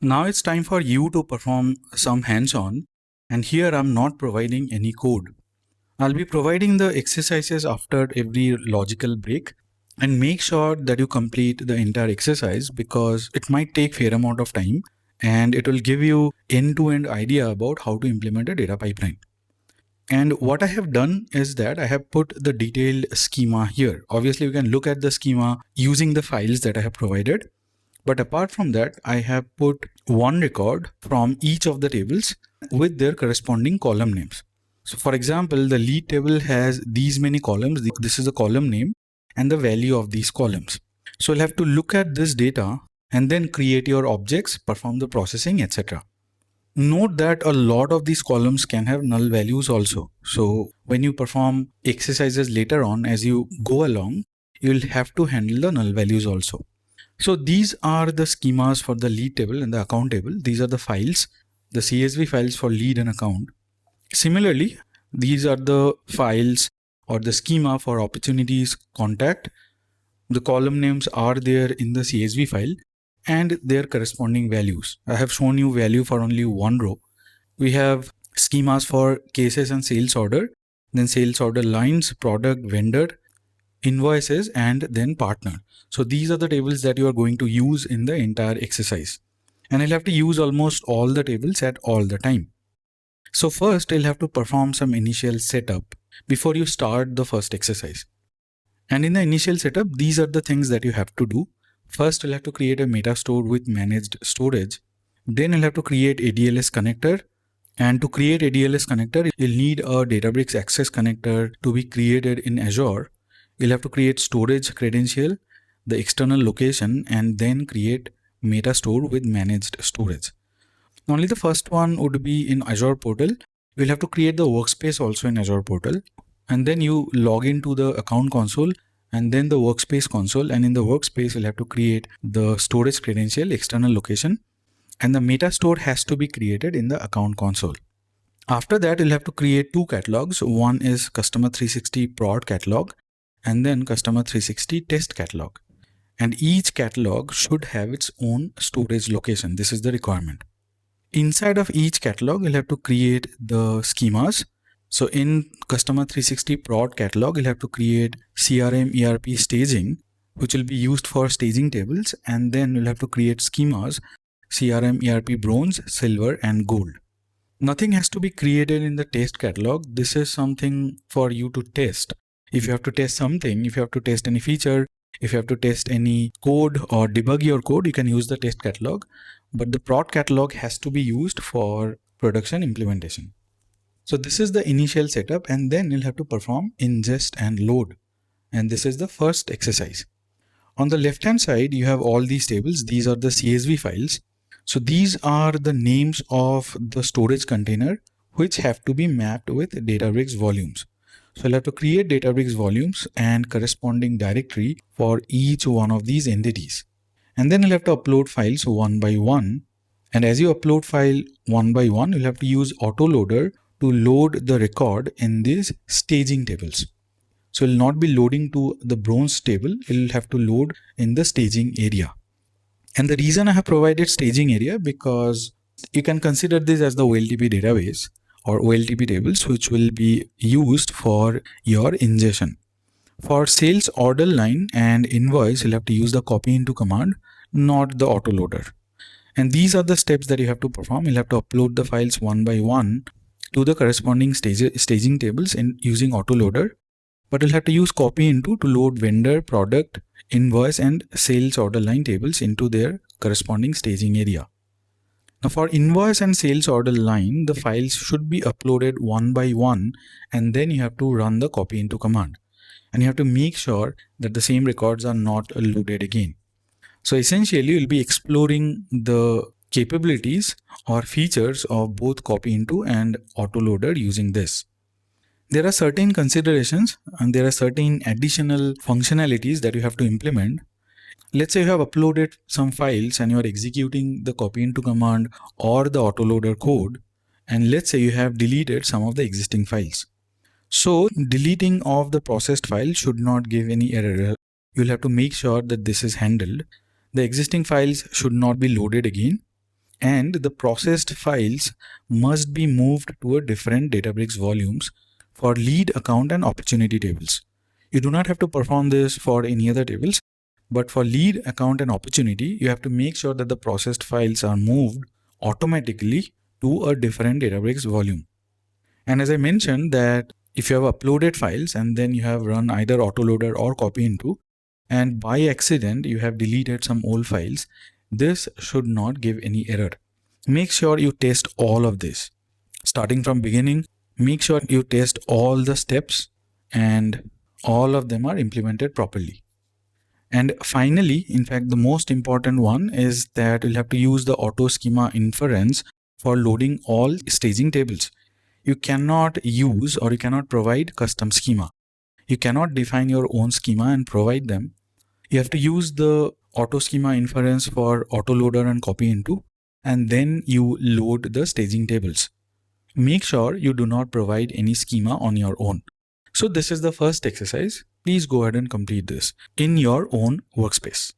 Now it's time for you to perform some hands-on, and here I'm not providing any code. I'll be providing the exercises after every logical break, and make sure that you complete the entire exercise because it might take fair amount of time and it will give you end-to-end idea about how to implement a data pipeline. And what I have done is that I have put the detailed schema here. Obviously, you can look at the schema using the files that I have provided. But apart from that, I have put one record from each of the tables with their corresponding column names. So for example, the lead table has these many columns. This is the column name and the value of these columns. So you'll have to look at this data and then create your objects, perform the processing, etc. Note that a lot of these columns can have null values also. So when you perform exercises later on, as you go along, you'll have to handle the null values also. So these are the schemas for the lead table and the account table. These are the files, the CSV files for lead and account. Similarly, these are the files or the schema for opportunities contact. The column names are there in the CSV file and their corresponding values. I have shown you value for only one row. We have schemas for cases and sales order, then sales order lines, product, vendor, invoices, and then partner. So these are the tables that you are going to use in the entire exercise. And you'll have to use almost all the tables at all the time. So first you'll have to perform some initial setup before you start the first exercise. And in the initial setup, these are the things that you have to do. First, you'll have to create a meta store with managed storage. Then you'll have to create ADLS connector. And to create ADLS connector, you'll need a Databricks access connector to be created in Azure. You'll have to create storage credential, the external location, and then create meta store with managed storage. Only the first one would be in Azure portal. You'll have to create the workspace also in Azure portal. And then you log into the account console and then the workspace console. And in the workspace, you'll have to create the storage credential, external location, and the meta store has to be created in the account console. After that, you'll have to create two catalogs. One is Customer 360 prod catalog and then Customer 360 test catalog. And each catalog should have its own storage location. This is the requirement. Inside of each catalog, you'll have to create the schemas. So in Customer 360 prod catalog, you'll have to create CRM ERP staging, which will be used for staging tables. And then you'll have to create schemas, CRM ERP bronze, silver, and gold. Nothing has to be created in the test catalog. This is something for you to test. If you have to test something, if you have to test any feature, if you have to test any code or debug your code, you can use the test catalog. But the prod catalog has to be used for production implementation. So this is the initial setup, and then you'll have to perform ingest and load. And this is the first exercise. On the left-hand side, you have all these tables. These are the CSV files. So these are the names of the storage container which have to be mapped with Databricks volumes. So you'll have to create Databricks volumes and corresponding directory for each one of these entities. And then you'll have to upload files one by one. And as you upload file one by one, you'll have to use autoloader to load the record in these staging tables. So it will not be loading to the bronze table, it will have to load in the staging area. And the reason I have provided staging area because you can consider this as the OLTP database or OLTP tables which will be used for your ingestion. For sales order line and invoice, you'll have to use the copy into command, not the autoloader. And these are the steps that you have to perform. You'll have to upload the files one by one to the corresponding staging tables using autoloader, but you'll have to use copy into to load vendor, product, invoice, and sales order line tables into their corresponding staging area. Now for invoice and sales order line, the files should be uploaded one by one, and then you have to run the copy into command. And you have to make sure that the same records are not loaded again. So essentially, you'll be exploring the capabilities or features of both copy into and autoloader using this. There are certain considerations and there are certain additional functionalities that you have to implement. Let's say you have uploaded some files and you are executing the copy into command or the autoloader code, and let's say you have deleted some of the existing files. So deleting of the processed file should not give any error. You'll have to make sure that this is handled. The existing files should not be loaded again. and the processed files must be moved to a different Databricks volumes for lead, account, and opportunity tables. You do not have to perform this for any other tables, but for lead, account, and opportunity, you have to make sure that the processed files are moved automatically to a different Databricks volume. And as I mentioned that if you have uploaded files and then you have run either autoloader or copy into, and by accident you have deleted some old files, this should not give any error. Make sure you test all of this. Starting from beginning, make sure you test all the steps and all of them are implemented properly. And finally, in fact, the most important one is that you'll have to use the auto schema inference for loading all staging tables. You cannot use or you cannot provide custom schema. You cannot define your own schema and provide them. You have to use the auto schema inference for autoloader and copy into, and then you load the staging tables. Make sure you do not provide any schema on your own. So this is the first exercise. Please go ahead and complete this in your own workspace.